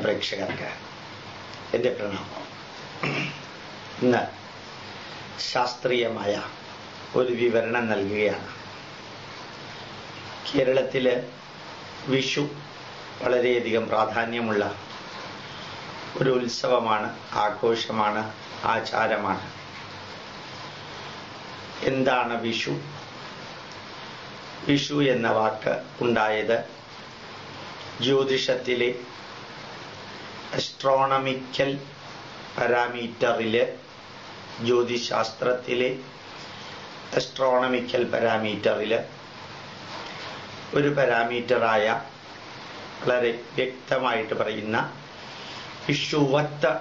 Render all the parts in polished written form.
പ്രേക്ഷകർക്ക് എൻ്റെ പ്രണാമം. ഇന്ന് ശാസ്ത്രീയമായ ഒരു വിവരണം നൽകുകയാണ്. കേരളത്തില് വിഷു വളരെയധികം പ്രാധാന്യമുള്ള ഒരു ഉത്സവമാണ്, ആഘോഷമാണ്, ആചാരമാണ്. എന്താണ് വിഷു? വിഷു എന്ന വാക്ക് ഉണ്ടായത് ജ്യോതിഷത്തിലെ അസ്ട്രോണമിക്കൽ പാരാമീറ്ററില്, ജ്യോതിശാസ്ത്രത്തിലെ അസ്ട്രോണമിക്കൽ പാരാമീറ്ററില് ഒരു പാരാമീറ്ററായ വളരെ വ്യക്തമായിട്ട് പറയുന്ന വിഷുവത്ത്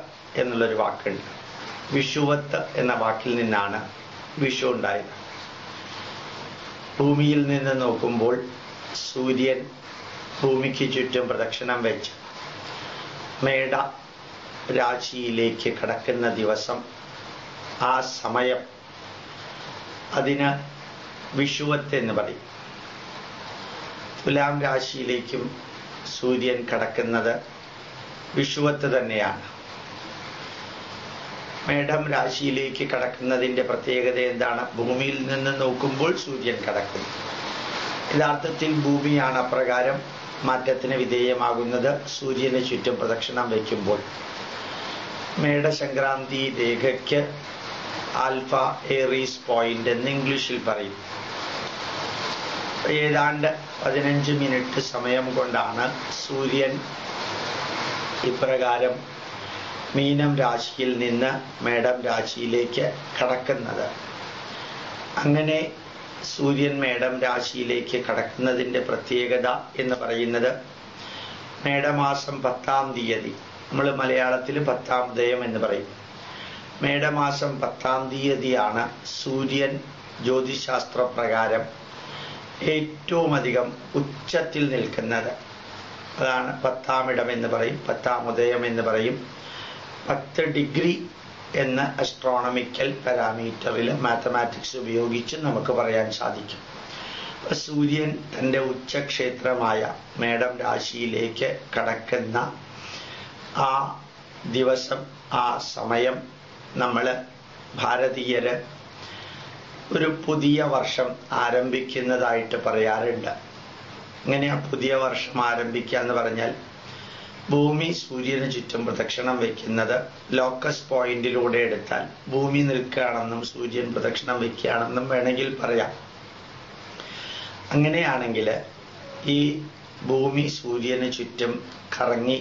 എന്നുള്ളൊരു വാക്കുണ്ട്. വിഷുവത്ത് എന്ന വാക്കിൽ നിന്നാണ് വിഷു ഉണ്ടായത്. ഭൂമിയിൽ നിന്ന് നോക്കുമ്പോൾ സൂര്യൻ ഭൂമിക്ക് ചുറ്റും പ്രദക്ഷിണം വെച്ച് മേട രാശിയിലേക്ക് കടക്കുന്ന ദിവസം, ആ സമയം, അതിന് വിഷുവത്ത് എന്ന് പറയും. തുലാം രാശിയിലേക്കും സൂര്യൻ കടക്കുന്നത് വിഷുവത്ത് തന്നെയാണ്. മേടം രാശിയിലേക്ക് കടക്കുന്നതിന്റെ പ്രത്യേകത എന്താണ്? ഭൂമിയിൽ നിന്ന് നോക്കുമ്പോൾ സൂര്യൻ കടക്കുന്നു. യഥാർത്ഥത്തിൽ ഭൂമിയാണ് അപ്രകാരം മാറ്റത്തിന് വിധേയമാകുന്നത് സൂര്യന് ചുറ്റും പ്രദക്ഷിണം വയ്ക്കുമ്പോൾ. മേടസംക്രാന്തി രേഖയ്ക്ക് ആൽഫ ഏറീസ് പോയിന്റ് എന്ന് ഇംഗ്ലീഷിൽ പറയും. ഏതാണ്ട് 15 മിനിറ്റ് സമയം കൊണ്ടാണ് സൂര്യൻ ഇപ്രകാരം മീനം രാശിയിൽ നിന്ന് മേടം രാശിയിലേക്ക് കടക്കുന്നത്. അങ്ങനെ സൂര്യൻ മേടം രാശിയിലേക്ക് കടക്കുന്നതിന്റെ പ്രത്യേകത എന്ന് പറയുന്നത്, മേടമാസം 10-ാം തീയതി, നമ്മൾ മലയാളത്തിൽ 10-ാം ഉദയം എന്ന് പറയും. മേടമാസം 10-ാം തീയതിയാണ് സൂര്യൻ ജ്യോതിശാസ്ത്ര പ്രകാരം ഏറ്റവും അധികം ഉച്ചത്തിൽ നിൽക്കുന്നത്. അതാണ് 10-ാം ഇടം എന്ന് പറയും, 10-ാം ഉദയം എന്ന് പറയും. 10 ഡിഗ്രി എന്ന അസ്ട്രോണമിക്കൽ പാരാമീറ്ററിൽ മാത്തമാറ്റിക്സ് ഉപയോഗിച്ച് നമുക്ക് പറയാൻ സാധിക്കും. സൂര്യൻ തൻ്റെ ഉച്ചക്ഷേത്രമായ മേടം രാശിയിലേക്ക് കടക്കുന്ന ആ ദിവസം, ആ സമയം, നമ്മൾ ഭാരതീയര് ഒരു പുതിയ വർഷം ആരംഭിക്കുന്നതായിട്ട് പറയാറുണ്ട്. ഇങ്ങനെയാ പുതിയ വർഷം ആരംഭിക്കുക എന്ന് പറഞ്ഞാൽ, ഭൂമി സൂര്യന് ചുറ്റും പ്രദക്ഷിണം വയ്ക്കുന്നത് ലോക്കസ് പോയിന്റിലൂടെ എടുത്താൽ ഭൂമി നിൽക്കുകയാണെന്നും സൂര്യൻ പ്രദക്ഷിണം വയ്ക്കുകയാണെന്നും വേണമെങ്കിൽ പറയാം. അങ്ങനെയാണെങ്കിൽ ഈ ഭൂമി സൂര്യന് ചുറ്റും കറങ്ങി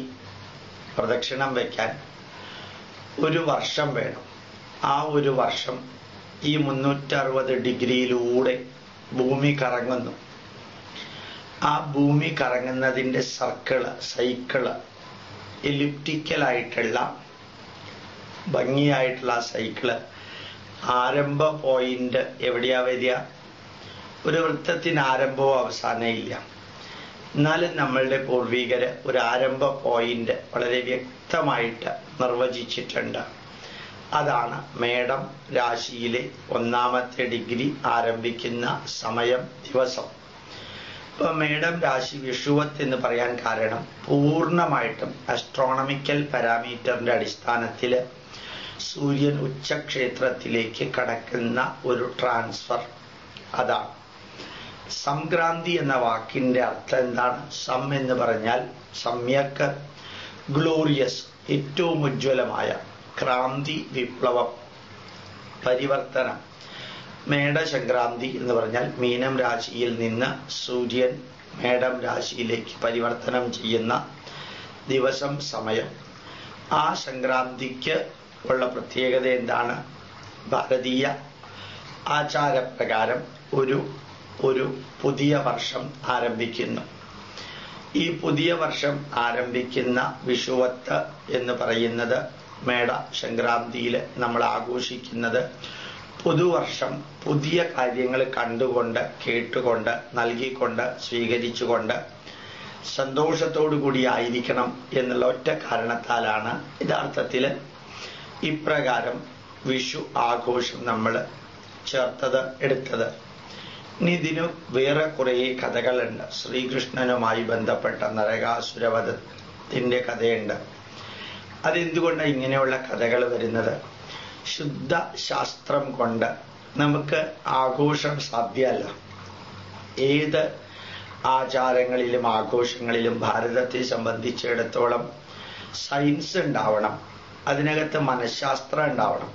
പ്രദക്ഷിണം വയ്ക്കാൻ ഒരു വർഷം വേണം. ആ ഒരു വർഷം ഈ 360 ഡിഗ്രിയിലൂടെ ഭൂമി കറങ്ങുന്നു. ആ ഭൂമി കറങ്ങുന്നതിന്റെ സൈക്കിള് എലിപ്റ്റിക്കലായിട്ടുള്ള ഭംഗിയായിട്ടുള്ള സൈക്കിള് ആരംഭ പോയിന്റ് എവിടെയാ വരിക? ഒരു വൃത്തത്തിന് ആരംഭവും അവസാനവും ഇല്ല. എന്നാലും നമ്മളുടെ പൂർവികര് ഒരു ആരംഭ പോയിന്റ് വളരെ വ്യക്തമായിട്ട് നിർവചിച്ചിട്ടുണ്ട്. അതാണ് മേടം രാശിയിലെ 1-ാമത്തെ ഡിഗ്രി ആരംഭിക്കുന്ന സമയം, ദിവസം. ഇപ്പൊ മേടം രാശി വിഷുവത്ത് എന്ന് പറയാൻ കാരണം, പൂർണ്ണമായിട്ടും അസ്ട്രോണമിക്കൽ പാരാമീറ്ററിന്റെ അടിസ്ഥാനത്തിൽ സൂര്യൻ ഉച്ചക്ഷേത്രത്തിലേക്ക് കടക്കുന്ന ഒരു ട്രാൻസ്ഫർ. അതാണ് സംക്രാന്തി എന്ന വാക്കിന്റെ അർത്ഥം എന്താണ്? സം എന്ന് പറഞ്ഞാൽ സമ്യക്ക്, ഗ്ലോറിയസ്, ഏറ്റവും ഉജ്ജ്വലമായ, ക്രാന്തി, വിപ്ലവം, പരിവർത്തനം. മേടസംക്രാന്തി എന്ന് പറഞ്ഞാൽ മീനം രാശിയിൽ നിന്ന് സൂര്യൻ മേടം രാശിയിലേക്ക് പരിവർത്തനം ചെയ്യുന്ന ദിവസം, സമയം. ആ സംക്രാന്തിക്ക് ഉള്ള പ്രത്യേകത എന്താണ്? ഭാരതീയ ആചാരപ്രകാരം ഒരു പുതിയ വർഷം ആരംഭിക്കുന്നു. ഈ പുതിയ വർഷം ആരംഭിക്കുന്ന വിഷുവത്ത് എന്ന് പറയുന്നത്, മേട സംക്രാന്തിയിൽ നമ്മൾ ആഘോഷിക്കുന്നത് പുതുവർഷം പുതിയ കാര്യങ്ങൾ കണ്ടുകൊണ്ട്, കേട്ടുകൊണ്ട്, നൽകിക്കൊണ്ട്, സ്വീകരിച്ചുകൊണ്ട് സന്തോഷത്തോടു കൂടി ആയിരിക്കണം എന്നുള്ള ഒറ്റ കാരണത്താലാണ് യഥാർത്ഥത്തിൽ ഇപ്രകാരം വിഷു ആഘോഷം നമ്മൾ എടുത്തത്. ഇനി ഇതിന് വേറെ കുറേ കഥകളുണ്ട്. ശ്രീകൃഷ്ണനുമായി ബന്ധപ്പെട്ട നരകാസുരവധ ത്തിന്റെ കഥയുണ്ട്. അതെന്തുകൊണ്ടാണ് ഇങ്ങനെയുള്ള കഥകൾ വരുന്നത്? ശുദ്ധ ശാസ്ത്രം കൊണ്ട് നമുക്ക് ആഘോഷം സാധ്യമല്ല. ഏത് ആചാരങ്ങളിലും ആഘോഷങ്ങളിലും ഭാരതത്തെ സംബന്ധിച്ചിടത്തോളം സയൻസ് ഉണ്ടാവണം, അതിനകത്ത് മനഃശാസ്ത്രം ഉണ്ടാവണം,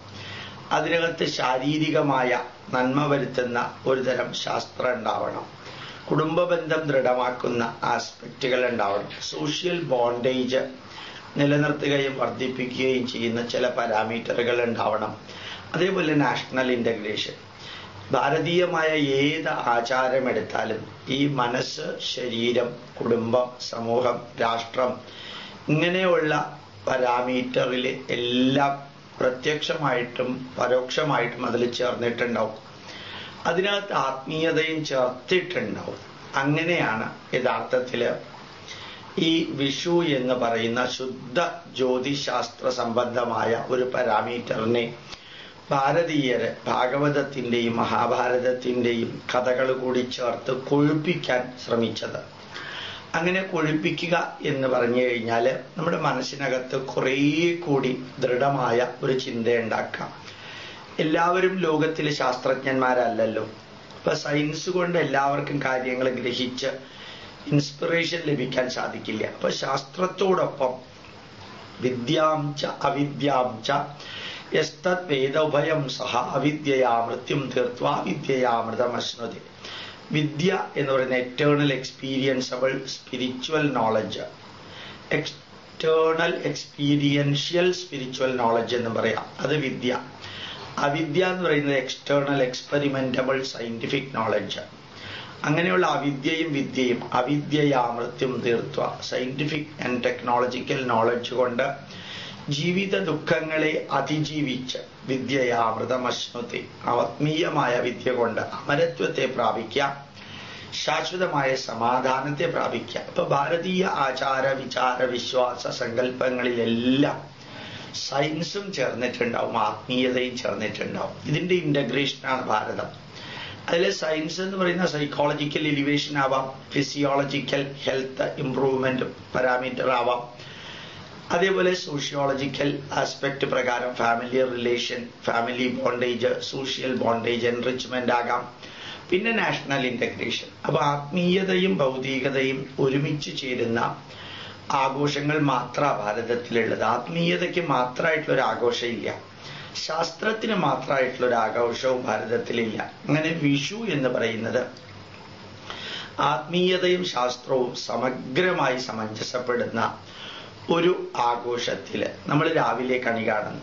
അതിനകത്ത് ശാരീരികമായ നന്മ വരുത്തുന്ന ഒരു തരം ശാസ്ത്രം ഉണ്ടാവണം, കുടുംബബന്ധം ദൃഢമാക്കുന്ന ആസ്പെക്റ്റുകൾ ഉണ്ടാവണം, സോഷ്യൽ ബോണ്ടേജ് നിലനിർത്തുകയും വർദ്ധിപ്പിക്കുകയും ചെയ്യുന്ന ചില പാരാമീറ്ററുകൾ ഉണ്ടാവണം, അതേപോലെ നാഷണൽ ഇന്റഗ്രേഷൻ. ഭാരതീയമായ ഏത് ആചാരമെടുത്താലും ഈ മനസ്സ്, ശരീരം, കുടുംബം, സമൂഹം, രാഷ്ട്രം ഇങ്ങനെയുള്ള പാരാമീറ്ററിൽ എല്ലാം പ്രത്യക്ഷമായിട്ടും പരോക്ഷമായിട്ടും അതിൽ ചേർന്നിട്ടുണ്ടാവും. അതിനകത്ത് ആത്മീയതയും ചേർത്തിട്ടുണ്ടാവും. അങ്ങനെയാണ് യഥാർത്ഥത്തില് ഈ വിഷു എന്ന് പറയുന്ന ശുദ്ധ ജ്യോതിശാസ്ത്ര സംബന്ധമായ ഒരു പാരാമീറ്ററിനെ ഭാരതീയര് ഭാഗവതത്തിന്റെയും മഹാഭാരതത്തിന്റെയും കഥകൾ കൂടി ചേർത്ത് കൊഴുപ്പിക്കാൻ ശ്രമിച്ചത്. അങ്ങനെ കൊഴുപ്പിക്കുക എന്ന് പറഞ്ഞു കഴിഞ്ഞാൽ നമ്മുടെ മനസ്സിനകത്ത് കുറേ കൂടി ദൃഢമായ ഒരു ചിന്തയുണ്ടാക്കാം. എല്ലാവരും ലോകത്തിലെ ശാസ്ത്രജ്ഞന്മാരല്ലല്ലോ. അപ്പൊ സയൻസ് കൊണ്ട് എല്ലാവർക്കും കാര്യങ്ങൾ ഗ്രഹിച്ച് ഇൻസ്പിറേഷൻ ലഭിക്കാൻ സാധിക്കില്ല. അപ്പൊ ശാസ്ത്രത്തോടൊപ്പം വിദ്യാംച അവിദ്യാംച യസ്തത് വേദോഭയം സഹ അവിദ്യയാ മൃത്യും തീർത്വാ വിദ്യയാമൃതമശ്നുതി. വിദ്യ എന്ന് പറയുന്ന eternal experienceable spiritual knowledge, external experiential spiritual knowledge എന്ന് പറയാം, അത് വിദ്യ. അവിദ്യ എന്ന് പറയുന്നത് എക്സ്റ്റേണൽ എക്സ്പെരിമെന്റബിൾ സയന്റിഫിക് നോളജ്. അങ്ങനെയുള്ള അവിദ്യയും വിദ്യയും അവിദ്യയാ മൃത്യും തീർത്വ സയന്റിഫിക് ആൻഡ് ടെക്നോളജിക്കൽ നോളജ് കൊണ്ട് ജീവിത ദുഃഖങ്ങളെ അതിജീവിച്ച് വിദ്യയാമൃതമശ്നുതി ആത്മീയമായ വിദ്യ കൊണ്ട് അമരത്വത്തെ പ്രാപിക്കാം, ശാശ്വതമായ സമാധാനത്തെ പ്രാപിക്കാം. അപ്പൊ ഭാരതീയ ആചാര വിചാര വിശ്വാസ സങ്കല്പങ്ങളിലെല്ലാം സയൻസും ചേർന്നിട്ടുണ്ടാവും, ആത്മീയതയും ചേർന്നിട്ടുണ്ടാവും. ഇതിന്റെ ഇന്റഗ്രേഷനാണ് ഭാരതം. അതിൽ സയൻസ് എന്ന് പറയുന്ന സൈക്കോളജിക്കൽ എലിവേഷൻ ആവാം, ഫിസിയോളജിക്കൽ ഹെൽത്ത് ഇംപ്രൂവ്മെന്റ് പാരാമീറ്റർ ആവാം, അതേപോലെ സോഷ്യോളജിക്കൽ ആസ്പെക്ട് പ്രകാരം family relation, family bondage, social bondage enrichment ആകാം, പിന്നെ നാഷണൽ ഇന്റഗ്രേഷൻ. അപ്പൊ ആത്മീയതയും ഭൗതികതയും ഒരുമിച്ച് ചേരുന്ന ആഘോഷങ്ങൾ മാത്രമാണ് ഭാരതത്തിലുള്ളത്. ആത്മീയതയ്ക്ക് മാത്രമായിട്ടുള്ളൊരു ആഘോഷമില്ല, ശാസ്ത്രത്തിന് മാത്രമായിട്ടുള്ളൊരു ആഘോഷവും ഭാരതത്തിലില്ല. അങ്ങനെ വിഷു എന്ന് പറയുന്നത് ആത്മീയതയും ശാസ്ത്രവും സമഗ്രമായി സമഞ്ജസപ്പെടുന്ന ഒരു ആഘോഷത്തില് നമ്മൾ രാവിലെ കണി കാണുന്നു.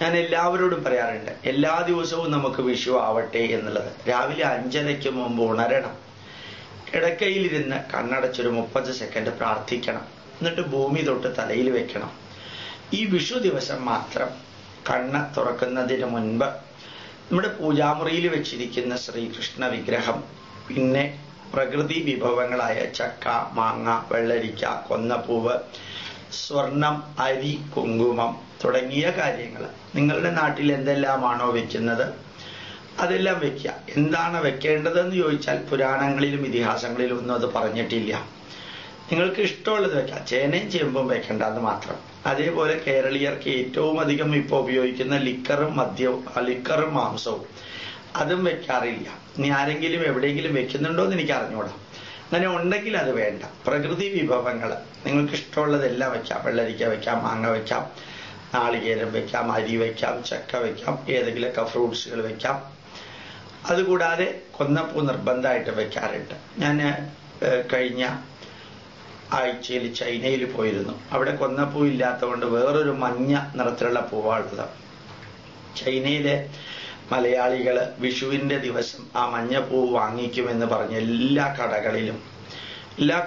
ഞാൻ എല്ലാവരോടും പറയാറുണ്ട്, എല്ലാ ദിവസവും നമുക്ക് വിഷു ആവട്ടെ എന്നുള്ളത്. രാവിലെ 5:30 മുമ്പ് ഉണരണം, കിടക്കയിലിരുന്ന് കണ്ണടച്ചൊരു 30 സെക്കൻഡ് പ്രാർത്ഥിക്കണം, എന്നിട്ട് ഭൂമി തൊട്ട് തലയിൽ വെക്കണം. ഈ വിഷു ദിവസം മാത്രം കണ്ണ് തുറക്കുന്നതിന് മുൻപ് നമ്മുടെ പൂജാമുറിയിൽ വെച്ചിരിക്കുന്ന ശ്രീകൃഷ്ണ വിഗ്രഹം, പിന്നെ പ്രകൃതി വിഭവങ്ങളായ ചക്ക, മാങ്ങ, വെള്ളരിക്ക, കൊന്നപ്പൂവ്, സ്വർണം, അരി, കുങ്കുമം തുടങ്ങിയ കാര്യങ്ങൾ നിങ്ങളുടെ നാട്ടിൽ എന്തെല്ലാമാണോ വെക്കുന്നത് അതെല്ലാം വെക്കുക. എന്താണ് വെക്കേണ്ടതെന്ന് ചോദിച്ചാൽ പുരാണങ്ങളിലും ഇതിഹാസങ്ങളിലും ഒന്നും അത് പറഞ്ഞിട്ടില്ല. നിങ്ങൾക്ക് ഇഷ്ടമുള്ളത് വെക്കാം, ചേനയും ചേമ്പും വെക്കേണ്ടെന്ന് മാത്രം. അതേപോലെ കേരളീയർക്ക് ഏറ്റവും അധികം ഇപ്പോൾ ഉപയോഗിക്കുന്ന ലിക്കറും മാംസവും അതും വെക്കാറില്ല. ഇനി ആരെങ്കിലും എവിടെയെങ്കിലും വെക്കുന്നുണ്ടോ എന്ന് എനിക്ക് അറിഞ്ഞൂടാ. അങ്ങനെ ഉണ്ടെങ്കിൽ അത് വേണ്ട. പ്രകൃതി വിഭവങ്ങൾ നിങ്ങൾക്ക് ഇഷ്ടമുള്ളതെല്ലാം വെക്കാം. വെള്ളരിക്ക വെക്കാം, മാങ്ങ വെക്കാം, നാളികേരം വെക്കാം, അരി വെക്കാം, ചക്ക വെക്കാം, ഏതെങ്കിലുമൊക്കെ ഫ്രൂട്ട്സുകൾ വെക്കാം. അതുകൂടാതെ കൊന്നപ്പൂ നിർബന്ധമായിട്ട് വെക്കാറുണ്ട്. ഞാൻ കഴിഞ്ഞ ആഴ്ചയിൽ ചൈനയിൽ പോയിരുന്നു. അവിടെ കൊന്നപ്പൂ ഇല്ലാത്തതുകൊണ്ട് വേറൊരു മഞ്ഞ നിറത്തിലുള്ള പൂവാണുള്ളത്. ചൈനയിലെ മലയാളികൾ വിഷുവിന്റെ ദിവസം ആ മഞ്ഞപ്പൂ വാങ്ങിക്കുമെന്ന് പറഞ്ഞ് എല്ലാ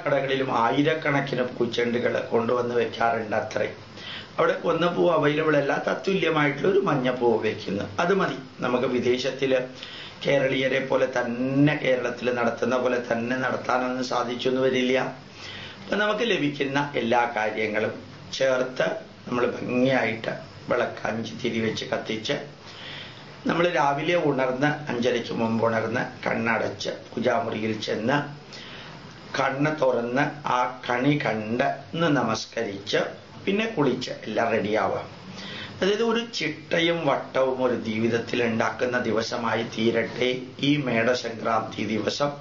കടകളിലും ആയിരക്കണക്കിന് പൂച്ചെണ്ടുകൾ കൊണ്ടുവന്ന് വെക്കാറുണ്ട്. അത്രയും അവിടെ കൊന്നപ്പൂ അവൈലബിൾ അല്ല, തത്തുല്യമായിട്ടുള്ള ഒരു മഞ്ഞപ്പൂ വെക്കുന്നു. അത് മതി. നമുക്ക് വിദേശത്തില് കേരളീയരെ പോലെ തന്നെ കേരളത്തിൽ നടത്തുന്ന പോലെ തന്നെ നടത്താനൊന്നും സാധിച്ചൊന്നും വരില്ല. അപ്പൊ നമുക്ക് ലഭിക്കുന്ന എല്ലാ കാര്യങ്ങളും ചേർത്ത് നമ്മൾ ഭംഗിയായിട്ട് വിളക്ക് 5 തിരി വെച്ച് കത്തിച്ച് നമ്മൾ രാവിലെ ഉണർന്ന് 5:30 മുമ്പ് ഉണർന്ന് കണ്ണടച്ച് പൂജാമുറിയിൽ ചെന്ന് കണ്ണ് തുറന്ന് ആ കണി കണ്ട് നമസ്കരിച്ച് പിന്നെ കുളിച്ച് എല്ലാം റെഡിയാവുക. അതായത് ഒരു ചിട്ടയും വട്ടവും ഒരു ജീവിതത്തിൽ ഉണ്ടാക്കുന്ന ദിവസമായി തീരട്ടെ ഈ മേടസംക്രാന്തി ദിവസം,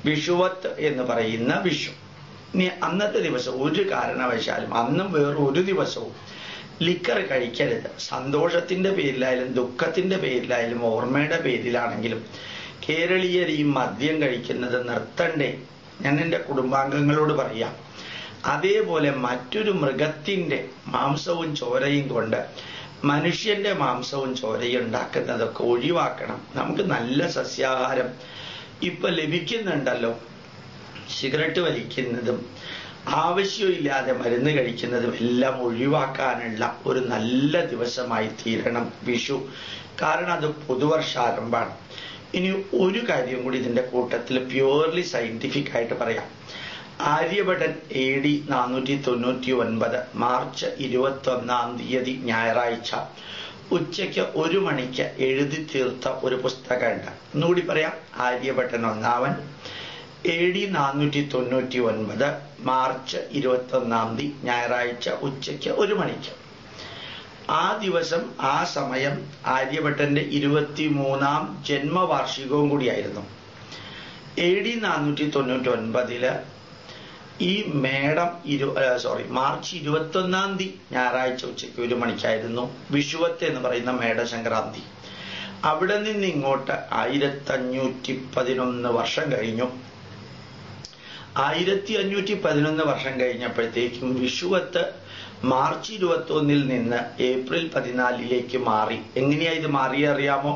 വിഷുവത്ത് എന്ന് പറയുന്ന വിഷു. ഇനി അന്നത്തെ ദിവസം ഒരു കാരണവശാലും അന്നും വേറൊരു ദിവസവും ലിക്കർ കഴിക്കരുത്. സന്തോഷത്തിന്റെ പേരിലായാലും ദുഃഖത്തിന്റെ പേരിലായാലും ഓർമ്മയുടെ പേരിലാണെങ്കിലും കേരളീയർ ഈ മദ്യം കഴിക്കുന്നത് നിർത്തണ്ടേ. ഞാൻ എൻ്റെ കുടുംബാംഗങ്ങളോട് പറയാം. അതേപോലെ മറ്റൊരു മൃഗത്തിന്റെ മാംസവും ചോരയും കൊണ്ട് മനുഷ്യന്റെ മാംസവും ചോരയും ഉണ്ടാക്കുന്നതൊക്കെ ഒഴിവാക്കണം. നമുക്ക് നല്ല സസ്യാഹാരം ഇപ്പൊ ലഭിക്കുന്നുണ്ടല്ലോ. സിഗരറ്റ് വലിക്കുന്നതും ആവശ്യമില്ലാതെ മരുന്ന് കഴിക്കുന്നതും എല്ലാം ഒഴിവാക്കാനുള്ള ഒരു നല്ല ദിവസമായി തീരണം വിഷു. കാരണം അത് പുതുവർഷാരംഭമാണ്. ഇനി ഒരു കാര്യം കൂടി ഇതിന്റെ കൂട്ടത്തിൽ പ്യൂർലി സയന്റിഫിക് ആയിട്ട് പറയാം. ആര്യഭട്ടൻ AD 499 മാർച്ച് 21 ഞായറാഴ്ച ഉച്ചയ്ക്ക് 1 മണിക്ക് എഴുതി തീർത്ത ഒരു പുസ്തകമുണ്ട്. ഒന്നുകൂടി പറയാം. ആര്യഭട്ടൻ ഒന്നാമൻ AD 499 മാർച്ച് 21 ഞായറാഴ്ച ഉച്ചയ്ക്ക് 1 മണിക്ക്. ആ ദിവസം ആ സമയം ആര്യഭട്ടന്റെ 23ാം ജന്മവാർഷികവും കൂടിയായിരുന്നു. AD 499 ഈ മാർച്ച് 21 ഞായറാഴ്ച ഉച്ചയ്ക്ക് 1 മണിക്കായിരുന്നു വിഷുവത്ത് എന്ന് പറയുന്ന മേടസംക്രാന്തി. അവിടെ നിന്ന് ഇങ്ങോട്ട് 1511 വർഷം കഴിഞ്ഞു. 1511 വർഷം കഴിഞ്ഞപ്പോഴത്തേക്കും വിഷുവത്ത് മാർച്ച് 21 നിന്ന് ഏപ്രിൽ 14 മാറി. എങ്ങനെയാ ഇത് മാറിയറിയാമോ?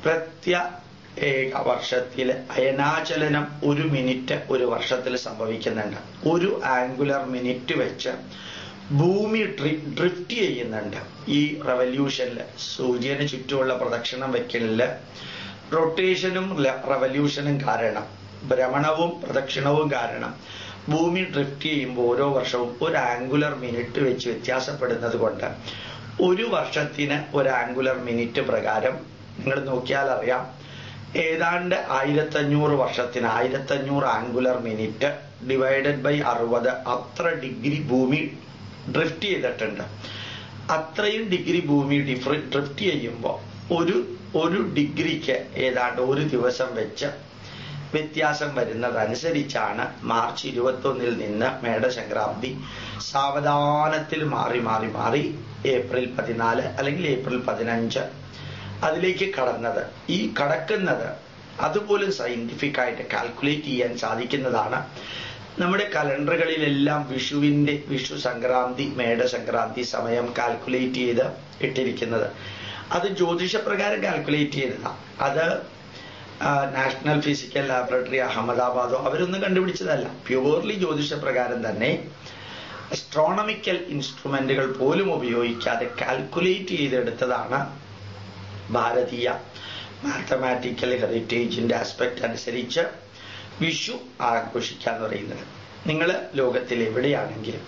പ്രത്യേക വർഷത്തിൽ അയനാചലനം 1 മിനിറ്റ് ഒരു വർഷത്തിൽ സംഭവിക്കുന്നുണ്ട്. 1 ആംഗുലർ മിനിറ്റ് വെച്ച് ഭൂമി ഡ്രിഫ്റ്റ് ചെയ്യുന്നുണ്ട്. ഈ റവല്യൂഷനിൽ സൂര്യന് ചുറ്റുമുള്ള പ്രദക്ഷിണം വെക്കലില് റൊട്ടേഷനും റവല്യൂഷനും കാരണം, ഭ്രമണവും പ്രദക്ഷിണവും കാരണം ഭൂമി ഡ്രിഫ്റ്റ് ചെയ്യുമ്പോൾ ഓരോ വർഷവും 1 ആംഗുലർ മിനിറ്റ് വെച്ച് വ്യത്യാസപ്പെടുന്നത് കൊണ്ട് 1 വർഷത്തിന് 1 ആംഗുലർ മിനിറ്റ് പ്രകാരം നിങ്ങൾ നോക്കിയാൽ അറിയാം ഏതാണ്ട് 1500 വർഷത്തിന് 1500 ആംഗുലർ മിനിറ്റ് ഡിവൈഡഡ് ബൈ 60 അത്ര ഡിഗ്രി ഭൂമി ഡ്രിഫ്റ്റ് ചെയ്തിട്ടുണ്ട്. അത്രയും ഡിഗ്രി ഭൂമി ഡ്രിഫ്റ്റ് ചെയ്യുമ്പോൾ ഒരു ഡിഗ്രിക്ക് ഏതാണ്ട് 1 ദിവസം വെച്ച് വ്യത്യാസം വരുന്നതനുസരിച്ചാണ് മാർച്ച് 21 നിന്ന് മേടസംക്രാന്തി സാവധാനത്തിൽ മാറി മാറി മാറി ഏപ്രിൽ 14 അല്ലെങ്കിൽ ഏപ്രിൽ 15 അതിലേക്ക് കടന്നത്. ഈ കടക്കുന്നത് അതുപോലും സയന്റിഫിക് ആയിട്ട് കാൽക്കുലേറ്റ് ചെയ്യാൻ സാധിക്കുന്നതാണ്. നമ്മുടെ കലണ്ടറുകളിലെല്ലാം വിഷു സംക്രാന്തി മേടസംക്രാന്തി സമയം കാൽക്കുലേറ്റ് ചെയ്ത് ഇട്ടിരിക്കുന്നത്. അത് ജ്യോതിഷപ്രകാരം കാൽക്കുലേറ്റ് ചെയ്തതാണ്. അത് നാഷണൽ ഫിസിക്കൽ ലാബറട്ടറി അഹമ്മദാബാദോ അവരൊന്നും കണ്ടുപിടിച്ചതല്ല. പ്യൂർലി ജ്യോതിഷപ്രകാരം തന്നെ അസ്ട്രോണമിക്കൽ ഇൻസ്ട്രുമെന്റുകൾ പോലും ഉപയോഗിക്കാതെ കാൽക്കുലേറ്റ് ചെയ്തെടുത്തതാണ് ഭാരതീയ മാത്തമാറ്റിക്കൽ ഹെറിറ്റേജിന്റെ ആസ്പെക്ട് അനുസരിച്ച് വിഷു ആഘോഷിക്കാന്ന് പറയുന്നത്. നിങ്ങൾ ലോകത്തിൽ എവിടെയാണെങ്കിലും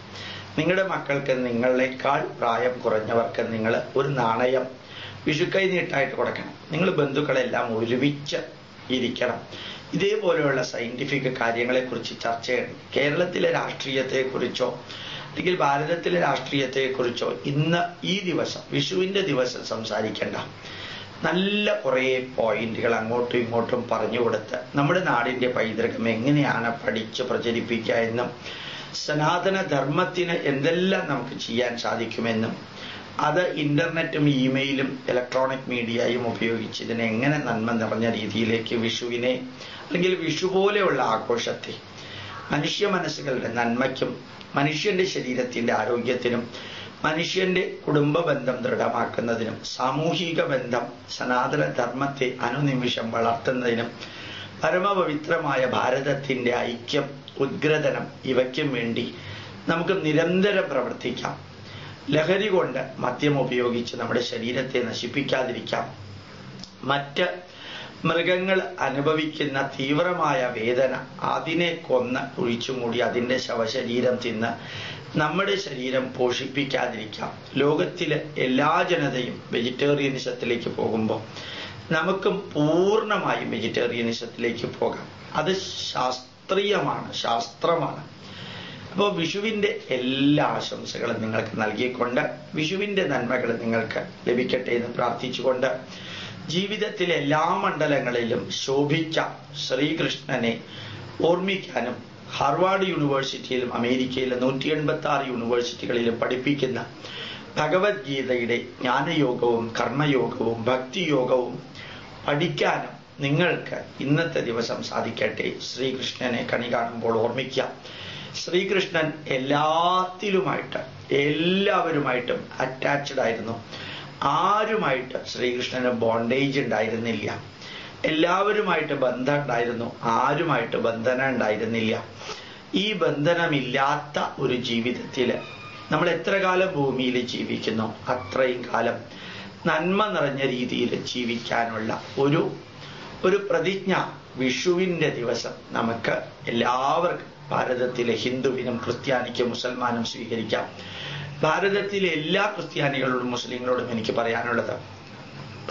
നിങ്ങളുടെ മക്കൾക്ക് നിങ്ങളെക്കാൾ പ്രായം കുറഞ്ഞവർക്ക് നിങ്ങൾ ഒരു നാണയം വിഷുക്കൈ നീട്ടായിട്ട് കൊടുക്കണം. നിങ്ങൾ ബന്ധുക്കളെല്ലാം ഒരുമിച്ച് ഇരിക്കണം. ഇതേപോലെയുള്ള സയന്റിഫിക് കാര്യങ്ങളെക്കുറിച്ച് ചർച്ച ചെയ്യണം. കേരളത്തിലെ രാഷ്ട്രീയത്തെക്കുറിച്ചോ അല്ലെങ്കിൽ ഭാരതത്തിലെ രാഷ്ട്രീയത്തെക്കുറിച്ചോ ഇന്ന് ഈ ദിവസം വിഷുവിന്റെ ദിവസം സംസാരിക്കേണ്ട. നല്ല കുറേ പോയിന്റുകൾ അങ്ങോട്ടും ഇങ്ങോട്ടും പറഞ്ഞു കൊടുത്ത് നമ്മുടെ നാടിന്റെ പൈതൃകം എങ്ങനെയാണ് പഠിച്ച് പ്രചരിപ്പിക്കുക എന്നും സനാതന ധർമ്മത്തിന് എന്തെല്ലാം നമുക്ക് ചെയ്യാൻ സാധിക്കുമെന്നും അത് ഇന്റർനെറ്റും ഇമെയിലും ഇലക്ട്രോണിക് മീഡിയയും ഉപയോഗിച്ച് ഇതിനെ എങ്ങനെ നന്മ നിറഞ്ഞ രീതിയിലേക്ക് വിഷുവിനെ അല്ലെങ്കിൽ വിഷു പോലെയുള്ള ആഘോഷത്തെ മനുഷ്യ മനസ്സുകളുടെ നന്മയ്ക്കും മനുഷ്യന്റെ ശരീരത്തിന്റെ ആരോഗ്യത്തിനും മനുഷ്യന്റെ കുടുംബ ബന്ധം ദൃഢമാക്കുന്നതിനും സാമൂഹിക ബന്ധം സനാതന ധർമ്മത്തെ അനുനിമിഷം വളർത്തുന്നതിനും പരമപവിത്രമായ ഭാരതത്തിന്റെ ഐക്യം ഉദ്ഗ്രഥനം ഇവയ്ക്കും വേണ്ടി നമുക്ക് നിരന്തരം പ്രവർത്തിക്കാം. ലഹരി കൊണ്ട് മദ്യം ഉപയോഗിച്ച് നമ്മുടെ ശരീരത്തെ നശിപ്പിക്കാതിരിക്കാം. മറ്റ് മൃഗങ്ങൾ അനുഭവിക്കുന്ന തീവ്രമായ വേദന അതിനെ കൊന്ന് കുഴിച്ചുമൂടി അതിൻ്റെ ശവശരീരം തിന്ന് നമ്മുടെ ശരീരം പോഷിപ്പിക്കാതിരിക്കാം. ലോകത്തിലെ എല്ലാ ജനതയും വെജിറ്റേറിയനിസത്തിലേക്ക് പോകുമ്പോൾ നമുക്കും പൂർണ്ണമായും വെജിറ്റേറിയനിസത്തിലേക്ക് പോകാം. അത് ശാസ്ത്രീയമാണ്, ശാസ്ത്രമാണ്. അപ്പോൾ വിഷുവിന്റെ എല്ലാ ആശംസകളും നിങ്ങൾക്ക് നൽകിക്കൊണ്ട് വിഷുവിന്റെ നന്മകൾ നിങ്ങൾക്ക് ലഭിക്കട്ടെ എന്ന് പ്രാർത്ഥിച്ചുകൊണ്ട് ജീവിതത്തിലെ എല്ലാ മണ്ഡലങ്ങളിലും ശോഭിച്ച ശ്രീകൃഷ്ണനെ ഓർമ്മിക്കാനും ഹാർവാർഡ് യൂണിവേഴ്സിറ്റിയിലും അമേരിക്കയിലെ 186 യൂണിവേഴ്സിറ്റികളിലും പഠിപ്പിക്കുന്ന ഭഗവത്ഗീതയുടെ ജ്ഞാനയോഗവും കർമ്മയോഗവും ഭക്തിയോഗവും പഠിക്കാനും നിങ്ങൾക്ക് ഇന്നത്തെ ദിവസം സാധിക്കട്ടെ. ശ്രീകൃഷ്ണനെ കണി കാണുമ്പോൾ ഓർമ്മിക്കാം, ശ്രീകൃഷ്ണൻ എല്ലാവരുമായിട്ടും അറ്റാച്ച്ഡ് ആയിരുന്നു. ആരുമായിട്ട് ശ്രീകൃഷ്ണന് ബോണ്ടേജ് ഉണ്ടായിരുന്നില്ല. എല്ലാവരുമായിട്ട് ബന്ധം ഉണ്ടായിരുന്നു, ആരുമായിട്ട് ബന്ധനം ഉണ്ടായിരുന്നില്ല. ഈ ബന്ധനമില്ലാത്ത ഒരു ജീവിതത്തിൽ നമ്മൾ എത്ര കാലം ഭൂമിയിൽ ജീവിക്കുന്നു അത്രയും കാലം നന്മ നിറഞ്ഞ രീതിയിൽ ജീവിക്കാനുള്ള ഒരു പ്രതിജ്ഞ വിഷുവിന്റെ ദിവസം നമുക്ക് എല്ലാവർക്കും ഭാരതത്തിലെ ഹിന്ദുവിനും ക്രിസ്ത്യാനിക്കും മുസൽമാനും സ്വീകരിക്കാം. ഭാരതത്തിലെ എല്ലാ ക്രിസ്ത്യാനികളോടും മുസ്ലിങ്ങളോടും എനിക്ക് പറയാനുള്ളത്,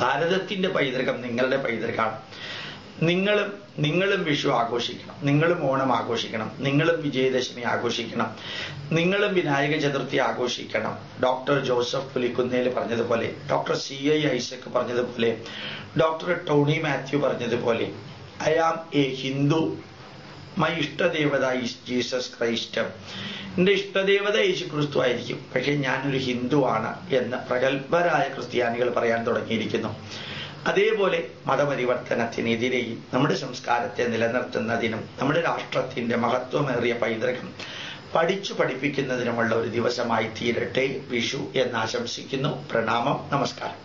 ഭാരതത്തിന്റെ പൈതൃകം നിങ്ങളുടെ പൈതൃകമാണ്. നിങ്ങളും വിഷു ആഘോഷിക്കണം, നിങ്ങളും ഓണം ആഘോഷിക്കണം, നിങ്ങളും വിജയദശമി ആഘോഷിക്കണം, നിങ്ങളും വിനായക ചതുർത്ഥി ആഘോഷിക്കണം. ഡോക്ടർ ജോസഫ് പുലിക്കുന്നേൽ പറഞ്ഞതുപോലെ, ഡോക്ടർ CI ഐസക് പറഞ്ഞതുപോലെ, ഡോക്ടർ ടോണി മാത്യു പറഞ്ഞതുപോലെ, I am a Hindu, my ഇഷ്ടദേവത ഈസ് ജീസസ് ക്രൈസ്റ്റ്. എന്റെ ഇഷ്ടദേവത യേശു ക്രിസ്തു ആയിരിക്കും, പക്ഷെ ഞാനൊരു ഹിന്ദുവാണ് എന്ന് പ്രഗത്ഭരായ ക്രിസ്ത്യാനികൾ പറയാൻ തുടങ്ങിയിരിക്കുന്നു. അതേപോലെ മതപരിവർത്തനത്തിനെതിരെയും നമ്മുടെ സംസ്കാരത്തെ നിലനിർത്തുന്നതിനും നമ്മുടെ രാഷ്ട്രത്തിന്റെ മഹത്വമേറിയ പൈതൃകം പഠിപ്പിക്കുന്നതിനുമുള്ള ഒരു ദിവസമായി തീരട്ടെ വിഷു എന്ന് ആശംസിക്കുന്നു. പ്രണാമം, നമസ്കാരം.